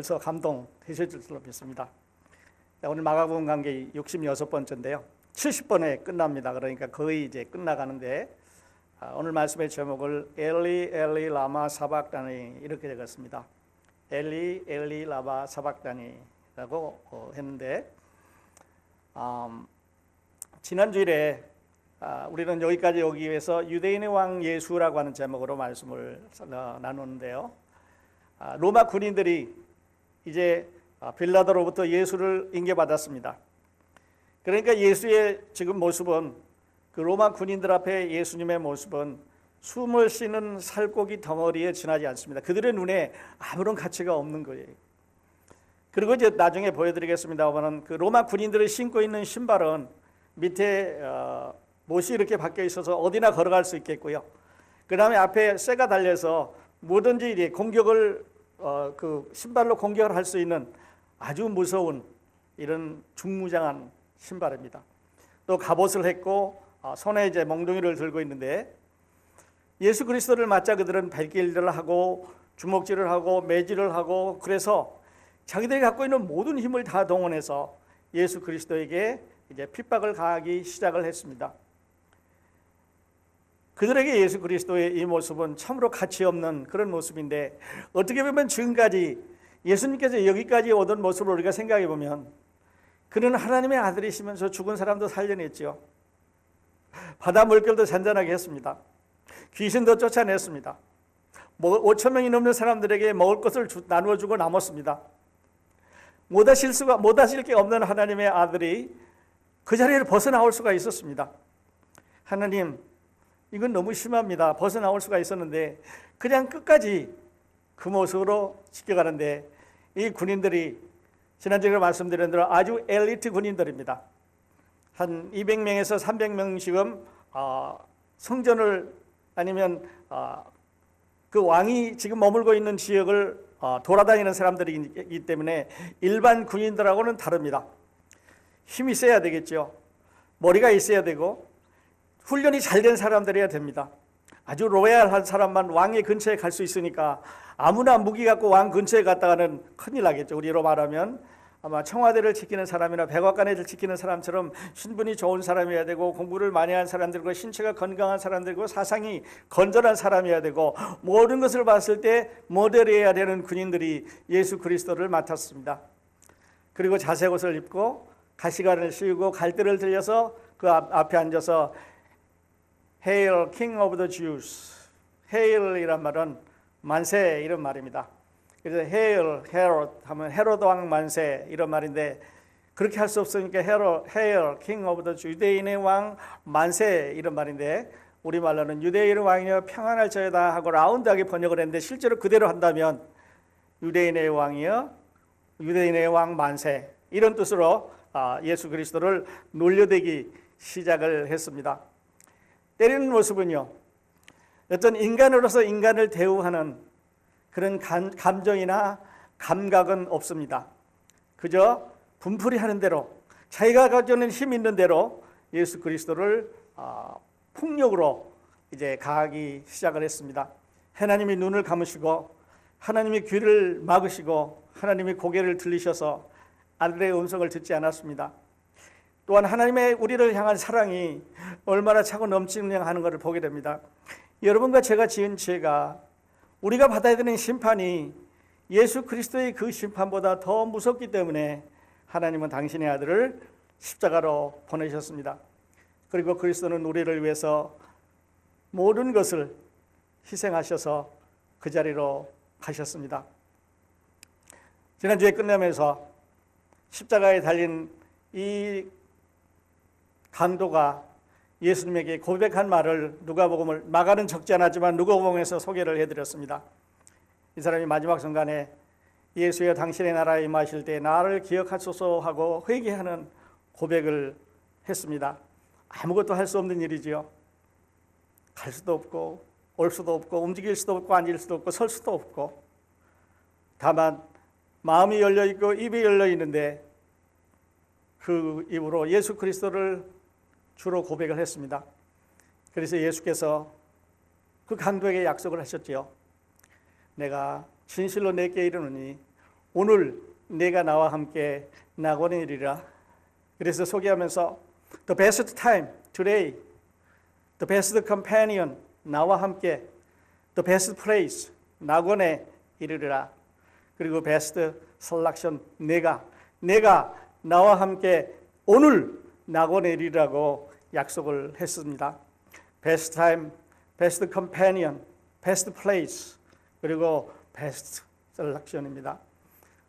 벌써 감동되셨을 줄로 믿습니다. 오늘 마가복음 강의 66번째인데요. 70번에 끝납니다. 그러니까 거의 이제 끝나가는데 오늘 말씀의 제목을 엘리 엘리 라마 사박다니 이렇게 적었습니다. 엘리 엘리 라마 사박다니라고 했는데 지난주일에 우리는 여기까지 오기 위해서 유대인의 왕 예수라고 하는 제목으로 말씀을 나누는데요. 로마 군인들이 이제 빌라도로부터 예수를 인계받았습니다. 그러니까 예수의 지금 모습은 그 로마 군인들 앞에 예수님의 모습은 숨을 쉬는 살코기 덩어리에 지나지 않습니다. 그들의 눈에 아무런 가치가 없는 거예요. 그리고 이제 나중에 보여드리겠습니다만은 그 로마 군인들이 신고 있는 신발은 밑에 못이 이렇게 박혀 있어서 어디나 걸어갈 수 있겠고요. 그 다음에 앞에 쇠가 달려서 뭐든지 이제 공격을 그 신발로 공격을 할 수 있는 아주 무서운 이런 중무장한 신발입니다. 또 갑옷을 했고 손에 이제 몽둥이를 들고 있는데 예수 그리스도를 맞자 그들은 발길질을 하고 주먹질을 하고 매질을 하고 그래서 자기들이 갖고 있는 모든 힘을 다 동원해서 예수 그리스도에게 이제 핍박을 가하기 시작을 했습니다. 그들에게 예수 그리스도의 이 모습은 참으로 가치 없는 그런 모습인데 어떻게 보면 지금까지 예수님께서 여기까지 오던 모습을 우리가 생각해 보면 그는 하나님의 아들이시면서 죽은 사람도 살려냈죠. 바다 물결도 잔잔하게 했습니다. 귀신도 쫓아냈습니다. 5천 명이 넘는 사람들에게 먹을 것을 나누어 주고 남았습니다. 못 하실 게 없는 하나님의 아들이 그 자리를 벗어나올 수가 있었습니다. 하나님, 이건 너무 심합니다. 벗어나올 수가 있었는데 그냥 끝까지 그 모습으로 지켜가는데 이 군인들이 지난주에 말씀드린 대로 아주 엘리트 군인들입니다. 한 200명에서 300명씩은 성전을 아니면 그 왕이 지금 머물고 있는 지역을 돌아다니는 사람들이기 때문에 일반 군인들하고는 다릅니다. 힘이 세야 되겠죠. 머리가 있어야 되고 훈련이 잘 된 사람들이어야 됩니다. 아주 로얄한 사람만 왕의 근처에 갈 수 있으니까 아무나 무기 갖고 왕 근처에 갔다가는 큰일 나겠죠. 우리로 말하면 아마 청와대를 지키는 사람이나 백악관을 지키는 사람처럼 신분이 좋은 사람이어야 되고 공부를 많이 한 사람들이고 신체가 건강한 사람들이고 사상이 건전한 사람이어야 되고 모든 것을 봤을 때 모델이어야 되는 군인들이 예수 그리스도를 맡았습니다. 그리고 자색 옷을 입고 가시관을 씌우고 갈대를 들려서 그 앞에 앉아서 Hail King of the Jews. Hail이란 말은 만세 이런 말입니다. 그래서 Hail Herod 하면 헤로드 왕 만세 이런 말인데 그렇게 할 수 없으니까 Hail King of the Jews. 유대인의 왕 만세 이런 말인데 우리말로는 유대인의 왕이여 평안할 자여다 하고 라운드하게 번역을 했는데 실제로 그대로 한다면 유대인의 왕이여 유대인의 왕 만세 이런 뜻으로 예수 그리스도를 놀려대기 시작을 했습니다. 때리는 모습은요, 어떤 인간으로서 인간을 대우하는 그런 감정이나 감각은 없습니다. 그저 분풀이 하는 대로 자기가 가지고 있는 힘 있는 대로 예수 그리스도를 폭력으로 이제 가하기 시작을 했습니다. 하나님이 눈을 감으시고 하나님이 귀를 막으시고 하나님이 고개를 들리셔서 아들의 음성을 듣지 않았습니다. 또한 하나님의 우리를 향한 사랑이 얼마나 차고 넘치느냐 하는 것을 보게 됩니다. 여러분과 제가 지은 죄가 우리가 받아야 되는 심판이 예수 그리스도의 그 심판보다 더 무섭기 때문에 하나님은 당신의 아들을 십자가로 보내셨습니다. 그리고 그리스도는 우리를 위해서 모든 것을 희생하셔서 그 자리로 가셨습니다. 지난주에 끝내면서 십자가에 달린 이 강도가 예수님에게 고백한 말을 누가복음을 마가는 적지 않았지만 누가복음에서 소개를 해드렸습니다. 이 사람이 마지막 순간에 예수여 당신의 나라에 임하실 때 나를 기억하소서 하고 회개하는 고백을 했습니다. 아무것도 할 수 없는 일이지요. 갈 수도 없고 올 수도 없고 움직일 수도 없고 앉을 수도 없고 설 수도 없고 다만 마음이 열려있고 입이 열려있는데 그 입으로 예수 그리스도를 주로 고백을 했습니다. 그래서 예수께서 그 강도에게 약속을 하셨지요. 내가 진실로 내게 이르노니 오늘 내가 나와 함께 낙원에 이르리라. 그래서 소개하면서 The best time today, the best companion 나와 함께, the best place 낙원에 이르리라. 그리고 best selection 내가 나와 함께 오늘 낙원에 이르리라고 약속을 했습니다. best time, best companion, best place 그리고 best selection입니다.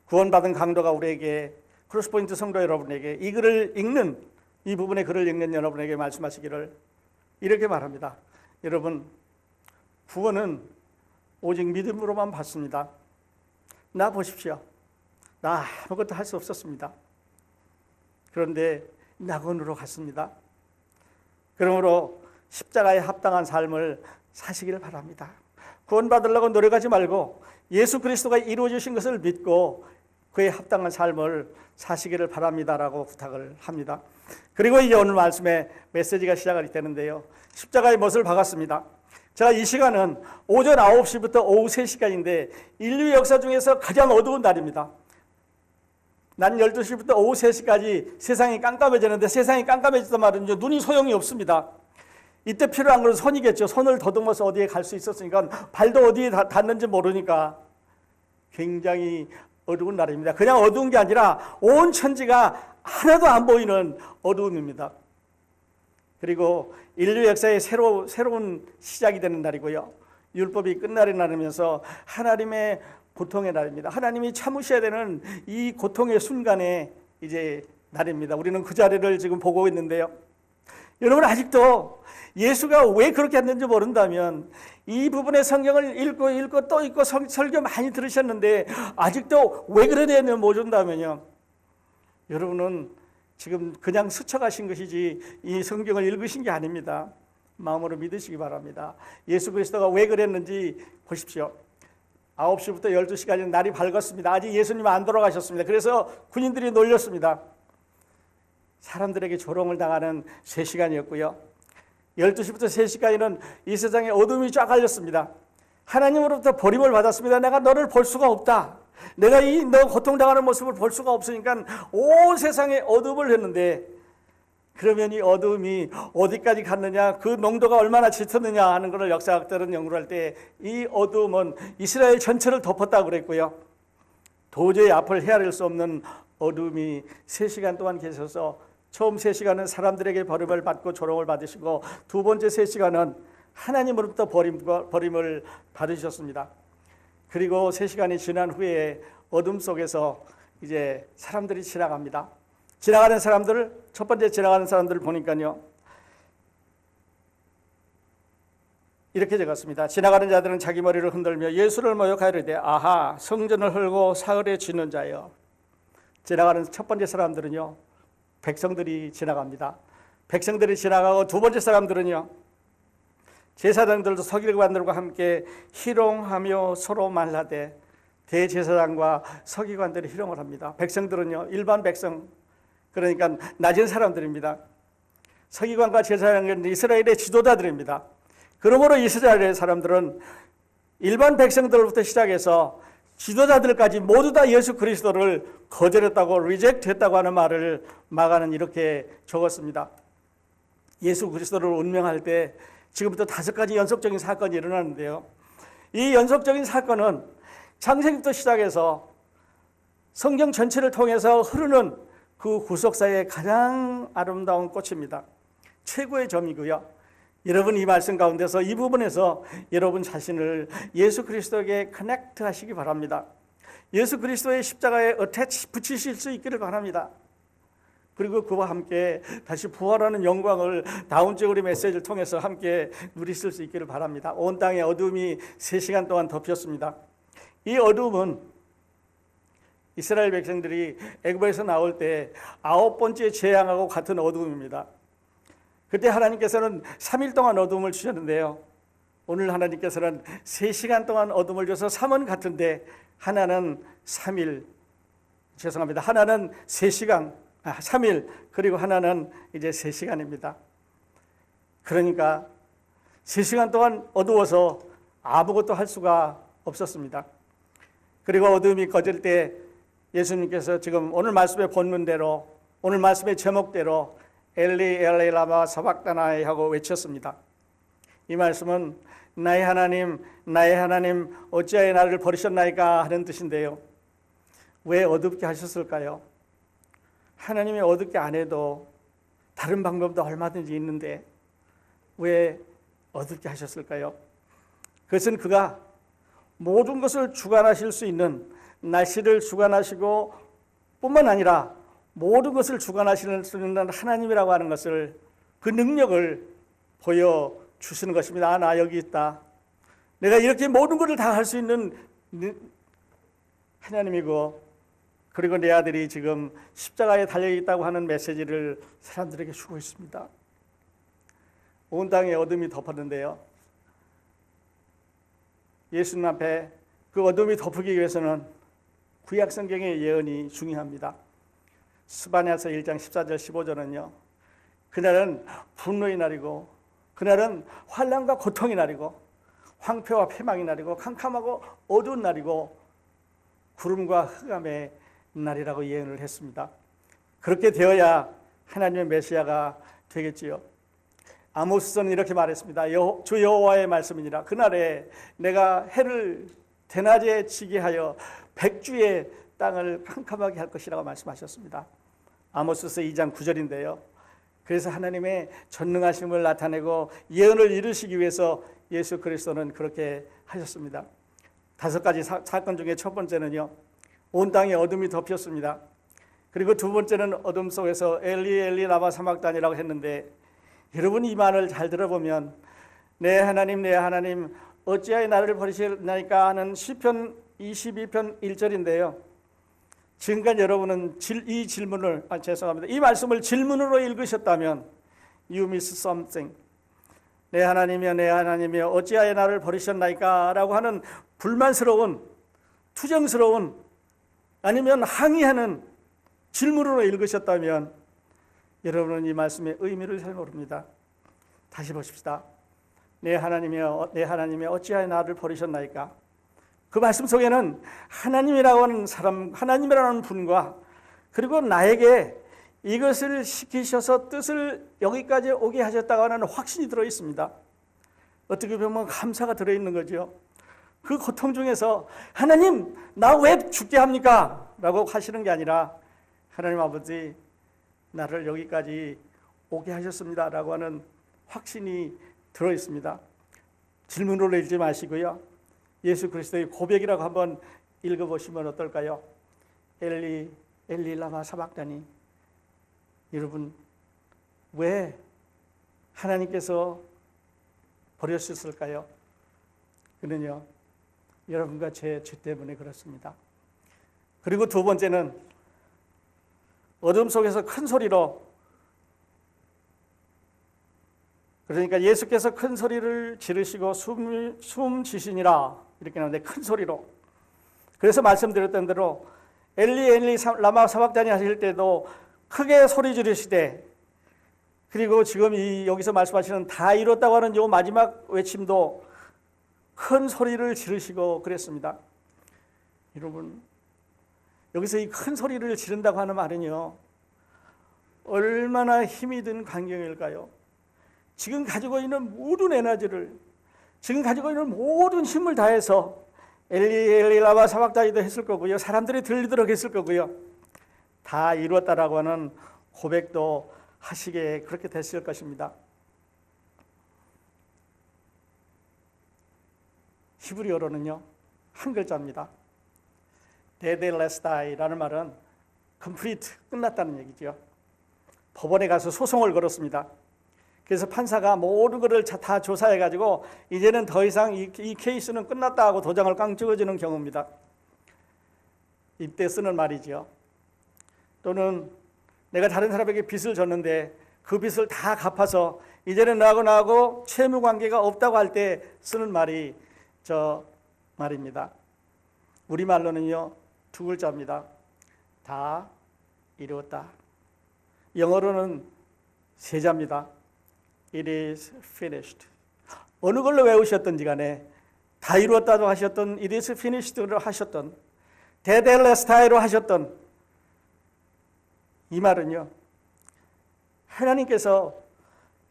구원받은 강도가 우리에게 크로스포인트 성도 여러분에게 이 글을 읽는 이 부분의 글을 읽는 여러분에게 말씀하시기를 이렇게 말합니다. 여러분, 구원은 오직 믿음으로만 받습니다. 나 보십시오. 나 아무것도 할 수 없었습니다. 그런데 낙원으로 갔습니다. 그러므로 십자가에 합당한 삶을 사시기를 바랍니다. 구원받으려고 노력하지 말고 예수 그리스도가 이루어 주신 것을 믿고 그에 합당한 삶을 사시기를 바랍니다라고 부탁을 합니다. 그리고 이제 오늘 말씀의 메시지가 시작이 되는데요. 십자가에 못을 박았습니다. 제가 이 시간은 오전 9시부터 오후 3시까지인데 인류 역사 중에서 가장 어두운 날입니다. 난 12시부터 오후 3시까지 세상이 깜깜해지는데 세상이 깜깜해지단 말은요, 눈이 소용이 없습니다. 이때 필요한 건 손이겠죠. 손을 더듬어서 어디에 갈 수 있었으니까 발도 어디에 닿는지 모르니까 굉장히 어두운 날입니다. 그냥 어두운 게 아니라 온 천지가 하나도 안 보이는 어두움입니다. 그리고 인류 역사의 새로운 시작이 되는 날이고요. 율법이 끝날이 나면서 하나님의 고통의 날입니다. 하나님이 참으셔야 되는 이 고통의 순간에 이제 날입니다. 우리는 그 자리를 지금 보고 있는데요. 여러분, 아직도 예수가 왜 그렇게 했는지 모른다면 이 부분의 성경을 읽고 또 읽고 설교 많이 들으셨는데 아직도 왜 그러냐면 모른다면요, 여러분은 지금 그냥 스쳐가신 것이지 이 성경을 읽으신 게 아닙니다. 마음으로 믿으시기 바랍니다. 예수 그리스도가 왜 그랬는지 보십시오. 9시부터 12시까지는 날이 밝았습니다. 아직 예수님 안 돌아가셨습니다. 그래서 군인들이 놀렸습니다. 사람들에게 조롱을 당하는 3시간이었고요. 12시부터 3시까지는 이 세상에 어둠이 쫙 깔렸습니다. 하나님으로부터 버림을 받았습니다. 내가 너를 볼 수가 없다. 내가 너 고통당하는 모습을 볼 수가 없으니까 온 세상에 어둠을 했는데, 그러면 이 어둠이 어디까지 갔느냐, 그 농도가 얼마나 짙었느냐 하는 것을 역사학들은 연구할 때 이 어둠은 이스라엘 전체를 덮었다고 그랬고요. 도저히 앞을 헤아릴 수 없는 어둠이 3시간 동안 계셔서 처음 3시간은 사람들에게 버림을 받고 조롱을 받으시고 두 번째 3시간은 하나님으로부터 버림을 받으셨습니다. 그리고 3시간이 지난 후에 어둠 속에서 이제 사람들이 지나갑니다. 지나가는 사람들을, 첫 번째 지나가는 사람들을 보니까요, 이렇게 적었습니다. 지나가는 자들은 자기 머리를 흔들며 예수를 모욕하이르되 아하, 성전을 헐고 사흘에 짓는 자여. 지나가는 첫 번째 사람들은요, 백성들이 지나갑니다. 백성들이 지나가고 두 번째 사람들은요, 제사장들도 서기관들과 함께 희롱하며 서로 말하되 대제사장과 서기관들이 희롱을 합니다. 백성들은요, 일반 백성, 그러니까 낮은 사람들입니다. 서기관과 제사장은 이스라엘의 지도자들입니다. 그러므로 이스라엘의 사람들은 일반 백성들로부터 시작해서 지도자들까지 모두 다 예수 그리스도를 거절했다고, 리젝트했다고 하는 말을 마가는 이렇게 적었습니다. 예수 그리스도를 운명할 때 지금부터 5가지 연속적인 사건이 일어나는데요. 이 연속적인 사건은 창세기부터 시작해서 성경 전체를 통해서 흐르는 그 구속사의 가장 아름다운 꽃입니다. 최고의 점이고요. 여러분, 이 말씀 가운데서 이 부분에서 여러분 자신을 예수 그리스도에게 커넥트 하시기 바랍니다. 예수 그리스도의 십자가에 붙이실 수 있기를 바랍니다. 그리고 그와 함께 다시 부활하는 영광을 다음 주 우리 메시지를 통해서 함께 누리실 수 있기를 바랍니다. 온 땅의 어둠이 3시간 동안 덮였습니다. 이 어둠은 이스라엘 백성들이 애굽에서 나올 때 9번째 재앙하고 같은 어둠입니다. 그때 하나님께서는 3일 동안 어둠을 주셨는데요. 오늘 하나님께서는 3시간 동안 어둠을 줘서 3은 같은데 하나는 3일, 하나는 3시간, 3일, 그리고 하나는 이제 3시간입니다. 그러니까 3시간 동안 어두워서 아무것도 할 수가 없었습니다. 그리고 어둠이 꺼질 때 예수님께서 지금 오늘 말씀의 본문대로, 오늘 말씀의 제목대로 엘리 엘리 라마 사박다나이 하고 외쳤습니다. 이 말씀은 나의 하나님 어찌하여 나를 버리셨나이까 하는 뜻인데요. 왜 어둡게 하셨을까요? 하나님이 어둡게 안 해도 다른 방법도 얼마든지 있는데 왜 어둡게 하셨을까요? 그것은 그가 모든 것을 주관하실 수 있는, 날씨를 주관하시고 뿐만 아니라 모든 것을 주관하실 수 있는 하나님이라고 하는 것을, 그 능력을 보여주시는 것입니다. 나 여기 있다. 내가 이렇게 모든 것을 다 할 수 있는 하나님이고, 그리고 내 아들이 지금 십자가에 달려있다고 하는 메시지를 사람들에게 주고 있습니다. 온 땅에 어둠이 덮었는데요, 예수님 앞에 그 어둠이 덮기 위해서는 구약 성경의 예언이 중요합니다. 스바냐서 1장 14절 15절은요, 그날은 분노의 날이고, 그날은 환난과 고통의 날이고, 황폐와 패망의 날이고, 캄캄하고 어두운 날이고, 구름과 흑암의 날이라고 예언을 했습니다. 그렇게 되어야 하나님의 메시아가 되겠지요. 아모스서는 이렇게 말했습니다. 주 여호와의 말씀이니라. 그날에 내가 해를 대낮에 지게 하여 백주의 땅을 캄캄하게 할 것이라고 말씀하셨습니다. 아모스서 2장 9절인데요. 그래서 하나님의 전능하심을 나타내고 예언을 이루시기 위해서 예수 그리스도는 그렇게 하셨습니다. 5가지 사건 중에 첫 번째는요, 온 땅에 어둠이 덮였습니다. 그리고 두 번째는 어둠 속에서 엘리 엘리 라마 사박단이라고 했는데, 여러분 이 말을 잘 들어보면 내 하나님 어찌하여 나를 버리시나이까 하는 시편 22편 1절인데요. 지금까지 여러분은 이 질문을, 이 말씀을 질문으로 읽으셨다면 You miss something. 내 하나님이여 어찌하여 나를 버리셨나이까 라고 하는 불만스러운, 투정스러운, 아니면 항의하는 질문으로 읽으셨다면 여러분은 이 말씀의 의미를 잘 모릅니다. 다시 보십시다. 내 하나님이여 어찌하여 나를 버리셨나이까. 그 말씀 속에는 하나님이라고 하는 사람, 하나님이라는 분과, 그리고 나에게 이것을 시키셔서 뜻을 여기까지 오게 하셨다고 하는 확신이 들어 있습니다. 어떻게 보면 감사가 들어있는 거죠. 그 고통 중에서 하나님 나 왜 죽게 합니까? 라고 하시는 게 아니라, 하나님 아버지 나를 여기까지 오게 하셨습니다 라고 하는 확신이 들어있습니다. 질문으로 읽지 마시고요, 예수 그리스도의 고백이라고 한번 읽어보시면 어떨까요? 엘리 엘리 라마 사박다니. 여러분, 왜 하나님께서 버렸을까요? 그는요, 여러분과 제 죄 때문에 그렇습니다. 그리고 두 번째는 어둠 속에서 큰 소리로, 그러니까 예수께서 큰 소리를 지르시고 숨지시니라 이렇게 나오는데, 큰 소리로. 그래서 말씀드렸던 대로 엘리 엘리 라마 사박다니 하실 때도 크게 소리 지르시되, 그리고 지금 여기서 말씀하시는 다 이뤘다고 하는 요 마지막 외침도 큰 소리를 지르시고 그랬습니다. 여러분, 여기서 이 큰 소리를 지른다고 하는 말은요, 얼마나 힘이 든 광경일까요? 지금 가지고 있는 모든 에너지를, 지금 가지고 있는 모든 힘을 다해서 엘리 엘리 라마 사박다니도 했을 거고요, 사람들이 들리도록 했을 거고요, 다 이루었다라고 하는 고백도 하시게 그렇게 됐을 것입니다. 히브리어로는요, 한 글자입니다. 데델레스타이라는 말은 complete, 끝났다는 얘기죠. 법원에 가서 소송을 걸었습니다. 그래서 판사가 모든 것을 다 조사해가지고 이제는 더 이상 이 케이스는 끝났다 하고 도장을 깡 찍어주는 경우입니다. 이때 쓰는 말이죠. 또는 내가 다른 사람에게 빚을 졌는데 그 빚을 다 갚아서 이제는 나하고 채무 관계가 없다고 할 때 쓰는 말이 저 말입니다. 우리말로는요, 두 글자입니다. 다 이루었다. 영어로는 세 자입니다. It is finished. 어느 걸로 외우셨던지 간에 다 이루었다고 하셨던, It is finished로 하셨던, 데델레스타이로 하셨던 이 말은요, 하나님께서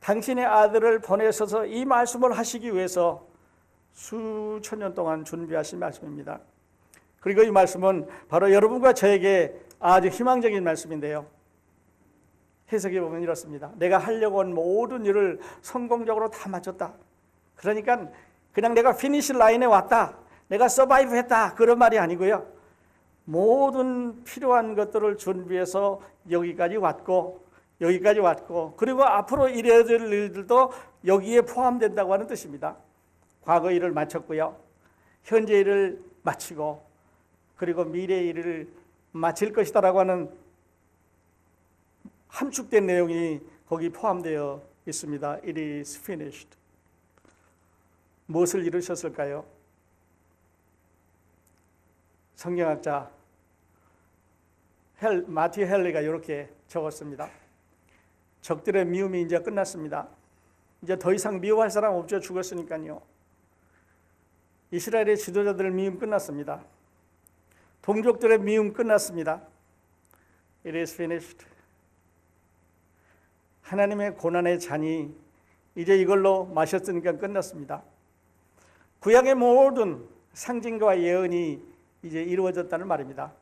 당신의 아들을 보내셔서 이 말씀을 하시기 위해서 수천 년 동안 준비하신 말씀입니다. 그리고 이 말씀은 바로 여러분과 저에게 아주 희망적인 말씀인데요, 해석해 보면 이렇습니다. 내가 하려고 한 모든 일을 성공적으로 다 마쳤다. 그러니까 그냥 내가 피니시 라인에 왔다, 내가 서바이브 했다, 그런 말이 아니고요, 모든 필요한 것들을 준비해서 여기까지 왔고 그리고 앞으로 이래야 될 일들도 여기에 포함된다고 하는 뜻입니다. 과거 일을 마쳤고요, 현재 일을 마치고 그리고 미래 일을 마칠 것이다라고 하는 함축된 내용이 거기 포함되어 있습니다. It is finished. 무엇을 이루셨을까요? 성경학자 마티 헬리가 이렇게 적었습니다. 적들의 미움이 이제 끝났습니다. 이제 더 이상 미워할 사람 없죠. 죽었으니까요. 이스라엘의 지도자들의 미움 끝났습니다. 동족들의 미움 끝났습니다. It is finished. 하나님의 고난의 잔이 이제 이걸로 마셨으니까 끝났습니다. 구약의 모든 상징과 예언이 이제 이루어졌다는 말입니다.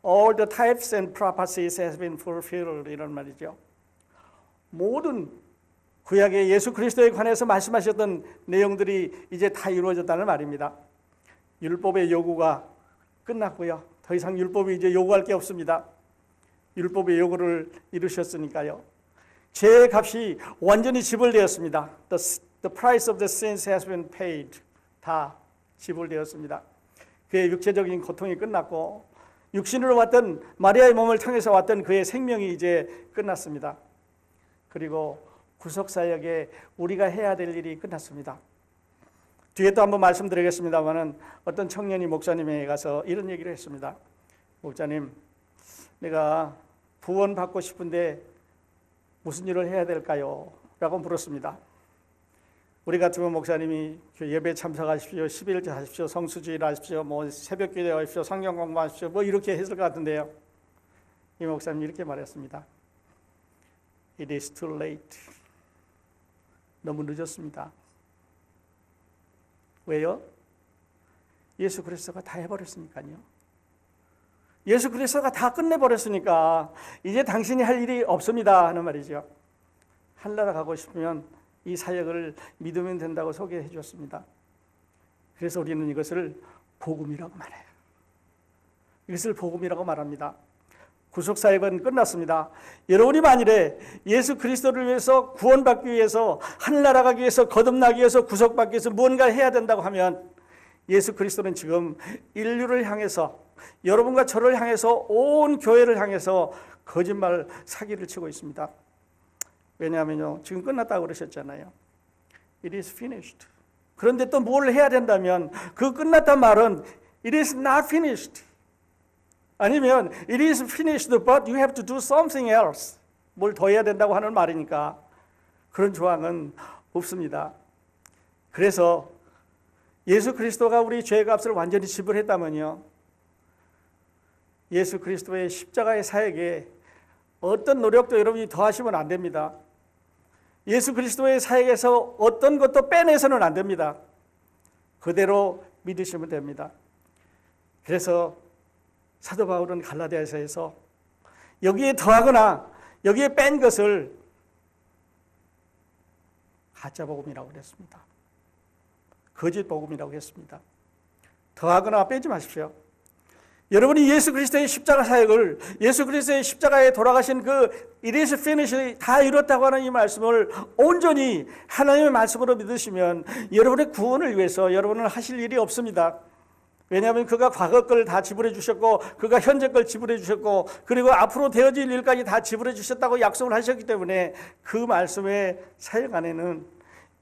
All the types and prophecies has been fulfilled, 이런 말이죠. 모든 구약의 예수 그리스도에 관해서 말씀하셨던 내용들이 이제 다 이루어졌다는 말입니다. 율법의 요구가 끝났고요, 더 이상 율법이 이제 요구할 게 없습니다. 율법의 요구를 이루셨으니까요. 죄의 값이 완전히 지불되었습니다. The price of the sins has been paid. 다 지불되었습니다. 그의 육체적인 고통이 끝났고 육신으로 왔던 마리아의 몸을 통해서 왔던 그의 생명이 이제 끝났습니다. 그리고 구속사역에 우리가 해야 될 일이 끝났습니다. 뒤에 또 한번 말씀드리겠습니다만은 어떤 청년이 목사님에게 가서 이런 얘기를 했습니다. 목사님, 내가 구원받고 싶은데 무슨 일을 해야 될까요? 라고 물었습니다. 우리 같으면 목사님이 예배 참석하십시오, 11조 하십시오, 성수주일 하십시오, 새벽 기도하십시오, 성경 공부하십시오, 이렇게 했을 것 같은데요, 이 목사님이 이렇게 말했습니다. It is too late. 너무 늦었습니다. 왜요? 예수 그리스도가 다 해버렸으니까요. 예수 그리스도가 다 끝내버렸으니까 이제 당신이 할 일이 없습니다 하는 말이죠. 하늘나라 가고 싶으면 이 사역을 믿으면 된다고 소개해 주었습니다. 그래서 우리는 이것을 복음이라고 말해요. 이것을 복음이라고 말합니다. 구속사역은 끝났습니다. 여러분이 만일에 예수 그리스도를 위해서 구원받기 위해서 하늘나라 가기 위해서 거듭나기 위해서 구속받기 위해서 무언가 해야 된다고 하면 예수 그리스도는 지금 인류를 향해서 여러분과 저를 향해서 온 교회를 향해서 거짓말 사기를 치고 있습니다. 왜냐하면요, 지금 끝났다고 그러셨잖아요. It is finished. 그런데 또 뭘 해야 된다면 그 끝났단 말은 It is not finished. 아니면 It is finished but you have to do something else. 뭘 더 해야 된다고 하는 말이니까 그런 조항은 없습니다. 그래서 예수 그리스도가 우리 죄의 값을 완전히 지불했다면요, 예수 그리스도의 십자가의 사역에 어떤 노력도 여러분이 더하시면 안 됩니다. 예수 그리스도의 사역에서 어떤 것도 빼내서는 안 됩니다. 그대로 믿으시면 됩니다. 그래서 사도 바울은 갈라디아서에서 여기에 더하거나 여기에 뺀 것을 가짜 복음이라고 그랬습니다. 거짓 복음이라고 했습니다. 더하거나 빼지 마십시오. 여러분이 예수 그리스도의 십자가 사역을, 예수 그리스도의 십자가에 돌아가신 그 It is finished, 다 이뤘다고 하는 이 말씀을 온전히 하나님의 말씀으로 믿으시면 여러분의 구원을 위해서 여러분은 하실 일이 없습니다. 왜냐하면 그가 과거 걸 다 지불해 주셨고 그가 현재 걸 지불해 주셨고 그리고 앞으로 되어질 일까지 다 지불해 주셨다고 약속을 하셨기 때문에 그 말씀의 사역 안에는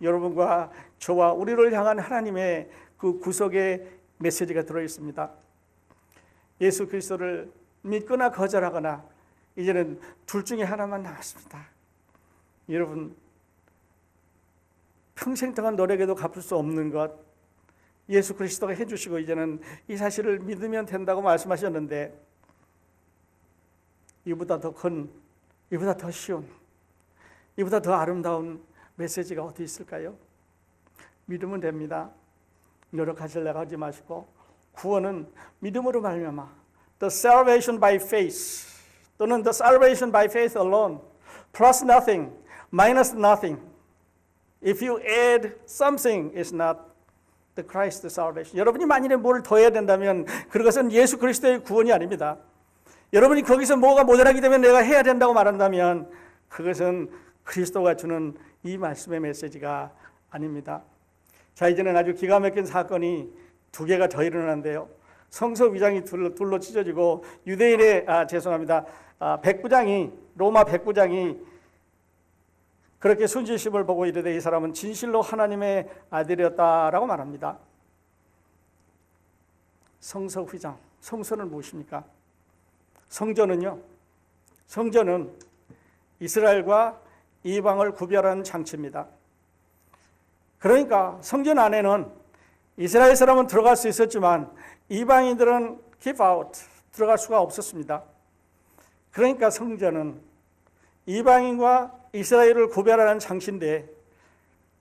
여러분과 저와 우리를 향한 하나님의 그 구속의 메시지가 들어있습니다. 예수 그리스도를 믿거나 거절하거나 이제는 둘 중에 하나만 남았습니다. 여러분, 평생 동안 노력해도 갚을 수 없는 것, 예수 그리스도가 해주시고 이제는 이 사실을 믿으면 된다고 말씀하셨는데, 이보다 더 큰, 이보다 더 쉬운, 이보다 더 아름다운 메시지가 어디 있을까요? 믿으면 됩니다. 노력하시려고 하지 마시고, 구원은 믿음으로 말미암아, the salvation by faith, 또는 the salvation by faith alone, plus nothing, minus nothing. If you add something, it's not the Christ salvation. 여러분이 만일에 뭘 더해야 된다면 그것은 예수 그리스도의 구원이 아닙니다. 여러분이 거기서 뭐가 모자라기 때문에 내가 해야 된다고 말한다면 그것은 그리스도가 주는 이 말씀의 메시지가 아닙니다. 자, 이제는 아주 기가 막힌 사건이 두 개가 더 일어나는데요. 성서 위장이 둘로 찢어지고 유대인의 백부장이, 로마 백부장이 그렇게 순진심을 보고 이르되 이 사람은 진실로 하나님의 아들이었다라고 말합니다. 성서 휘장, 성서는 무엇입니까? 성전은요, 성전은 이스라엘과 이방을 구별하는 장치입니다. 그러니까 성전 안에는 이스라엘 사람은 들어갈 수 있었지만 이방인들은 keep out, 들어갈 수가 없었습니다. 그러니까 성전은 이방인과 이스라엘을 구별하는 장치인데,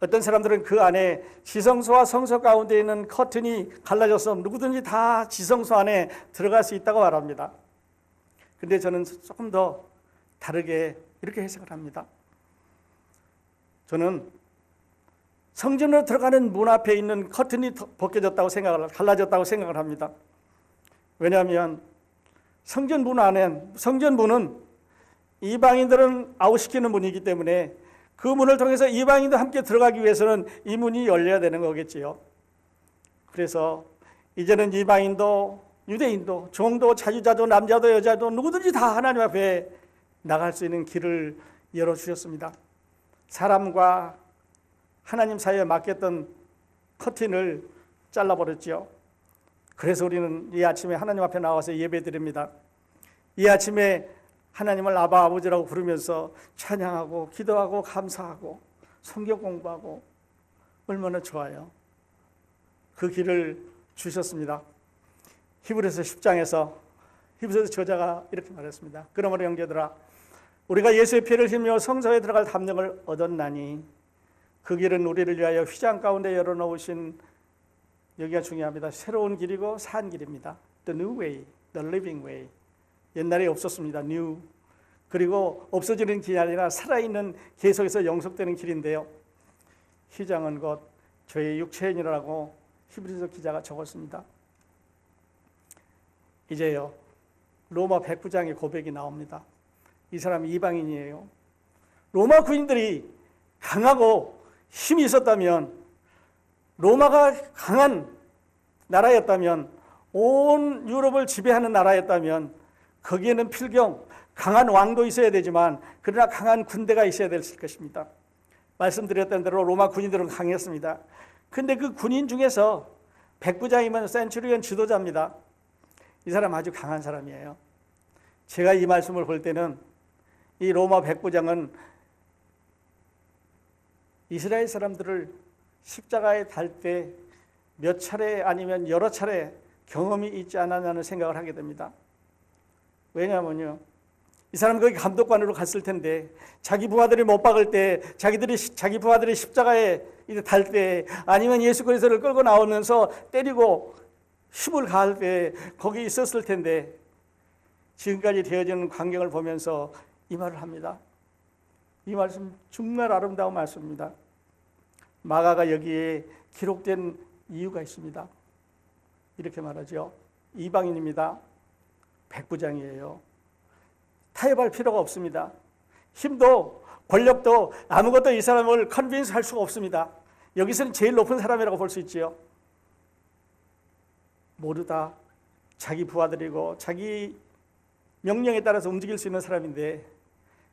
어떤 사람들은 그 안에 지성소와 성소 가운데 있는 커튼이 갈라져서 누구든지 다 지성소 안에 들어갈 수 있다고 말합니다. 근데 저는 조금 더 다르게 이렇게 해석을 합니다. 저는 성전으로 들어가는 문 앞에 있는 커튼이 벗겨졌다고 갈라졌다고 생각을 합니다. 왜냐하면 성전문은 이방인들은 아웃시키는 문이기 때문에 그 문을 통해서 이방인도 함께 들어가기 위해서는 이 문이 열려야 되는 거겠지요. 그래서 이제는 이방인도 유대인도 종도 자유자도 남자도 여자도 누구든지 다 하나님 앞에 나갈 수 있는 길을 열어주셨습니다. 사람과 하나님 사이에 막혔던 커튼을 잘라버렸죠. 그래서 우리는 이 아침에 하나님 앞에 나와서 예배드립니다. 이 아침에 하나님을 아바 아버지라고 부르면서 찬양하고 기도하고 감사하고 성경 공부하고 얼마나 좋아요. 그 길을 주셨습니다. 히브리서 10장에서 히브리서 저자가 이렇게 말했습니다. 그러므로 형제들아, 우리가 예수의 피를 흘리며 성소에 들어갈 담력을 얻었나니 그 길은 우리를 위하여 휘장 가운데 열어놓으신, 여기가 중요합니다. 새로운 길이고 산 길입니다. The new way, the living way. 옛날에 없었습니다. new. 그리고 없어지는 길이 아니라 살아있는, 계속해서 영속되는 길인데요. 휘장은 곧 저의 육체인이라고 히브리서 기자가 적었습니다. 이제요, 로마 백부장의 고백이 나옵니다. 이 사람이 이방인이에요. 로마 군인들이 강하고 힘이 있었다면, 로마가 강한 나라였다면, 온 유럽을 지배하는 나라였다면 거기에는 필경 강한 왕도 있어야 되지만 그러나 강한 군대가 있어야 될 것입니다. 말씀드렸던 대로 로마 군인들은 강했습니다. 근데 그 군인 중에서 백부장이면 센츄리온 지도자입니다. 이 사람 아주 강한 사람이에요. 제가 이 말씀을 볼 때는 이 로마 백부장은 이스라엘 사람들을 십자가에 달 때 몇 차례 아니면 여러 차례 경험이 있지 않았냐는 생각을 하게 됩니다. 왜냐하면요, 이 사람 거기 감독관으로 갔을 텐데 자기 부하들이 못 박을 때, 자기 부하들이 십자가에 달 때, 아니면 예수 그리스도를 끌고 나오면서 때리고 힙을 가할 때 거기 있었을 텐데, 지금까지 되어지는 광경을 보면서 이 말을 합니다. 이 말씀 정말 아름다운 말씀입니다. 마가가 여기에 기록된 이유가 있습니다. 이렇게 말하죠. 이방인입니다. 백부장이에요. 타협할 필요가 없습니다. 힘도 권력도 아무것도 이 사람을 컨빈스 할 수가 없습니다. 여기서는 제일 높은 사람이라고 볼 수 있지요. 모두 다 자기 부하들이고 자기 명령에 따라서 움직일 수 있는 사람인데,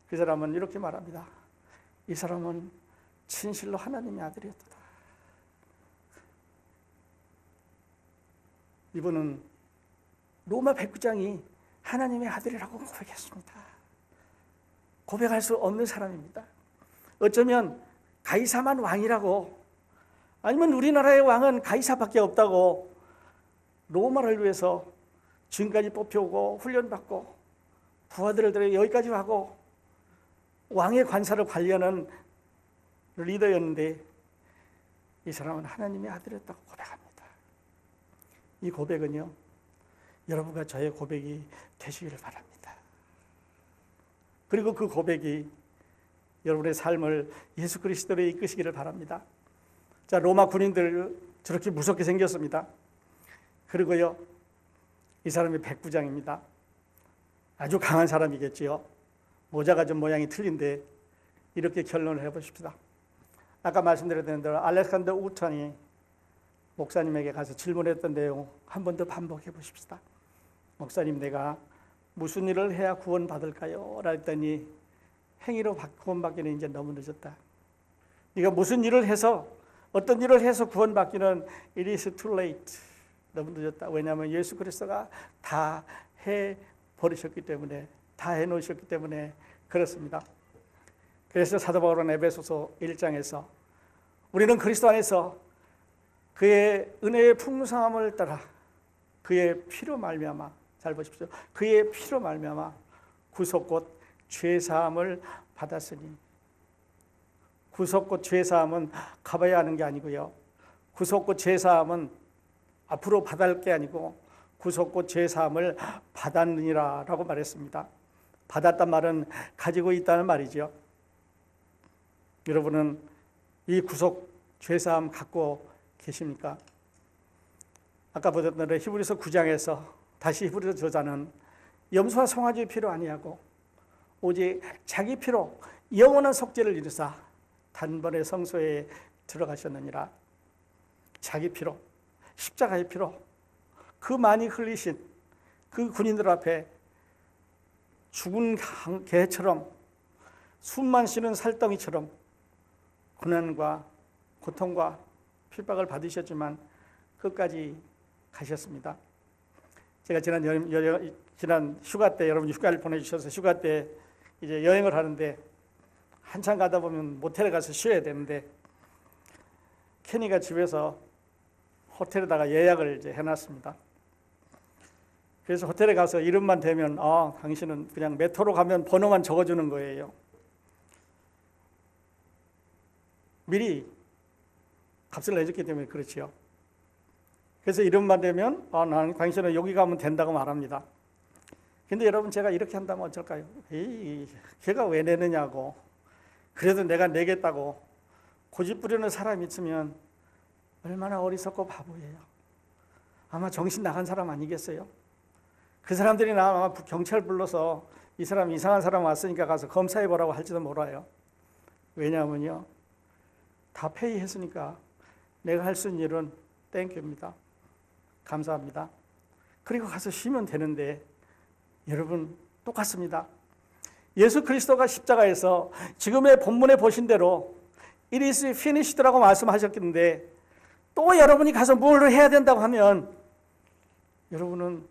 그 사람은 이렇게 말합니다. 이 사람은 진실로 하나님의 아들이었다. 이분은 로마 백부장이 하나님의 아들이라고 고백했습니다. 고백할 수 없는 사람입니다. 어쩌면 가이사만 왕이라고 아니면 우리나라의 왕은 가이사밖에 없다고 로마를 위해서 지금까지 뽑혀오고 훈련받고 부하들을 들여 여기까지 하고 왕의 관사를 관리하는 리더였는데 이 사람은 하나님의 아들이었다고 고백합니다. 이 고백은요, 여러분과 저의 고백이 되시기를 바랍니다. 그리고 그 고백이 여러분의 삶을 예수 그리스도로 이끄시기를 바랍니다. 자, 로마 군인들 저렇게 무섭게 생겼습니다. 그리고요, 이 사람이 백부장입니다. 아주 강한 사람이겠지요. 모자가 좀 모양이 틀린데 이렇게 결론을 해보십시다. 아까 말씀드렸던 대로 알렉산더 우턴이 목사님에게 가서 질문했던 내용 한 번 더 반복해 보십시다. 목사님, 내가 무슨 일을 해야 구원받을까요? 라고 했더니 행위로 구원받기는 이제 너무 늦었다. 네가 무슨 일을 해서 어떤 일을 해서 구원받기는 it is too late. 너무 늦었다. 왜냐하면 예수 그리스도가 다 해버리셨기 때문에, 다 해놓으셨기 때문에 그렇습니다. 그래서 사도 바울은 에베소서 1장에서 우리는 그리스도 안에서 그의 은혜의 풍성함을 따라 그의 피로 말미암아, 잘 보십시오, 그의 피로 말미암아 구속 곧 죄사함을 받았으니, 구속 곧 죄사함은 가봐야 하는 게 아니고요, 구속 곧 죄사함은 앞으로 받을 게 아니고 구속 곧 죄사함을 받았느니라 라고 말했습니다. 받았단 말은 가지고 있다는 말이죠. 여러분은 이 구속 죄사함 갖고 계십니까? 아까 보셨던 대로 히브리서 9장에서 다시 히브리서 저자는 염소와 송아지의 피로 아니하고 오직 자기 피로 영원한 속죄를 이루사 단번에 성소에 들어가셨느니라. 자기 피로, 십자가의 피로, 그 많이 흘리신 그 군인들 앞에 죽은 개처럼, 숨만 쉬는 살덩이처럼 고난과 고통과 핍박을 받으셨지만 끝까지 가셨습니다. 제가 지난 휴가 때, 여러분이 휴가를 보내주셔서 휴가 때 이제 여행을 하는데 한참 가다 보면 모텔에 가서 쉬어야 되는데 케니가 집에서 호텔에다가 예약을 이제 해놨습니다. 그래서 호텔에 가서 이름만 대면 당신은 그냥 메트로 가면 번호만 적어주는 거예요. 미리 값을 내줬기 때문에 그렇지요. 그래서 이름만 대면 당신은 여기 가면 된다고 말합니다. 근데 여러분, 제가 이렇게 한다면 어쩔까요? 걔가 왜 내느냐고, 그래도 내가 내겠다고 고집 부리는 사람이 있으면 얼마나 어리석고 바보예요. 아마 정신 나간 사람 아니겠어요? 그 사람들이 아마 경찰 불러서 이 사람 이상한 사람 왔으니까 가서 검사해보라고 할지도 몰라요. 왜냐하면요, 다 페이했으니까 내가 할 수 있는 일은 땡큐입니다. 감사합니다. 그리고 가서 쉬면 되는데, 여러분 똑같습니다. 예수 그리스도가 십자가에서 지금의 본문에 보신 대로 It is finished라고 말씀하셨는데 또 여러분이 가서 뭘 해야 된다고 하면 여러분은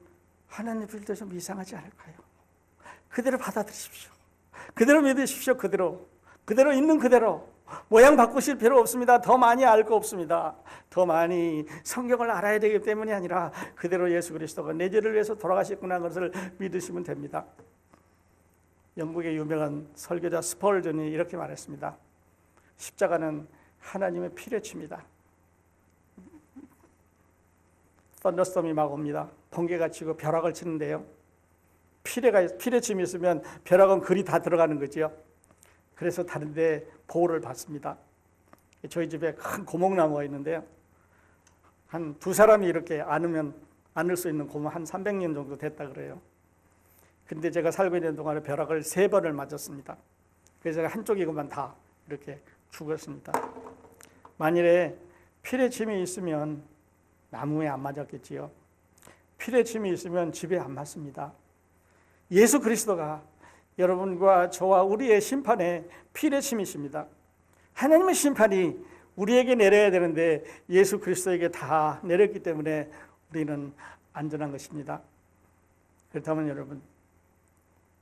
하나님 빌 때 좀 이상하지 않을까요? 그대로 받아들이십시오. 그대로 믿으십시오. 그대로 있는 그대로. 모양 바꾸실 필요 없습니다. 더 많이 알 거 없습니다. 더 많이 성경을 알아야 되기 때문이 아니라 그대로 예수 그리스도가 내 죄를 위해서 돌아가셨구나 하는 것을 믿으시면 됩니다. 영국의 유명한 설교자 스펄전이 이렇게 말했습니다. 십자가는 하나님의 피뢰침이다. 썬더스톰이 막 옵니다. 번개가 치고 벼락을 치는데요, 피뢰침이 있으면 벼락은 그리 다 들어가는 거죠. 그래서 다른데 보호를 받습니다. 저희 집에 큰 고목나무가 있는데요, 한 두 사람이 이렇게 안을 수 있는 고목 한 300년 정도 됐다 그래요. 근데 제가 살고 있는 동안에 벼락을 3번을 맞았습니다. 그래서 제가 한쪽이고만 다 이렇게 죽었습니다. 만일에 피뢰침이 있으면 나무에 안 맞았겠지요. 피뢰침이 있으면 집에 안 맞습니다. 예수 그리스도가 여러분과 저와 우리의 심판에 피뢰침이십니다. 하나님의 심판이 우리에게 내려야 되는데 예수 그리스도에게 다 내렸기 때문에 우리는 안전한 것입니다. 그렇다면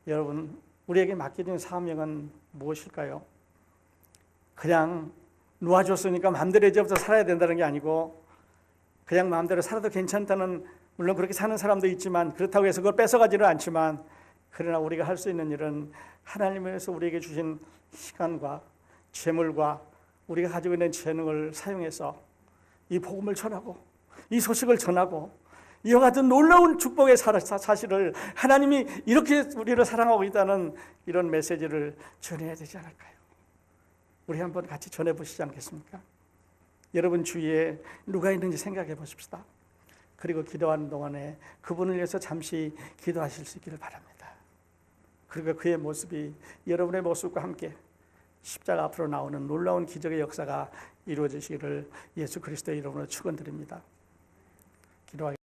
여러분 우리에게 맡겨진 사명은 무엇일까요? 그냥 놓아줬으니까 마음대로 이제부터 살아야 된다는 게 아니고 그냥 마음대로 살아도 괜찮다는, 물론 그렇게 사는 사람도 있지만 그렇다고 해서 그걸 뺏어가지는 않지만, 그러나 우리가 할 수 있는 일은 하나님께서 우리에게 주신 시간과 재물과 우리가 가지고 있는 재능을 사용해서 이 복음을 전하고 이 소식을 전하고 이와 같은 놀라운 축복의 사실을, 하나님이 이렇게 우리를 사랑하고 있다는 이런 메시지를 전해야 되지 않을까요? 우리 한번 같이 전해보시지 않겠습니까? 여러분 주위에 누가 있는지 생각해 보십시다. 그리고 기도하는 동안에 그분을 위해서 잠시 기도하실 수 있기를 바랍니다. 그리고 그의 모습이 여러분의 모습과 함께 십자가 앞으로 나오는 놀라운 기적의 역사가 이루어지시기를 예수 그리스도의 이름으로 축원드립니다. 기도하겠습니다.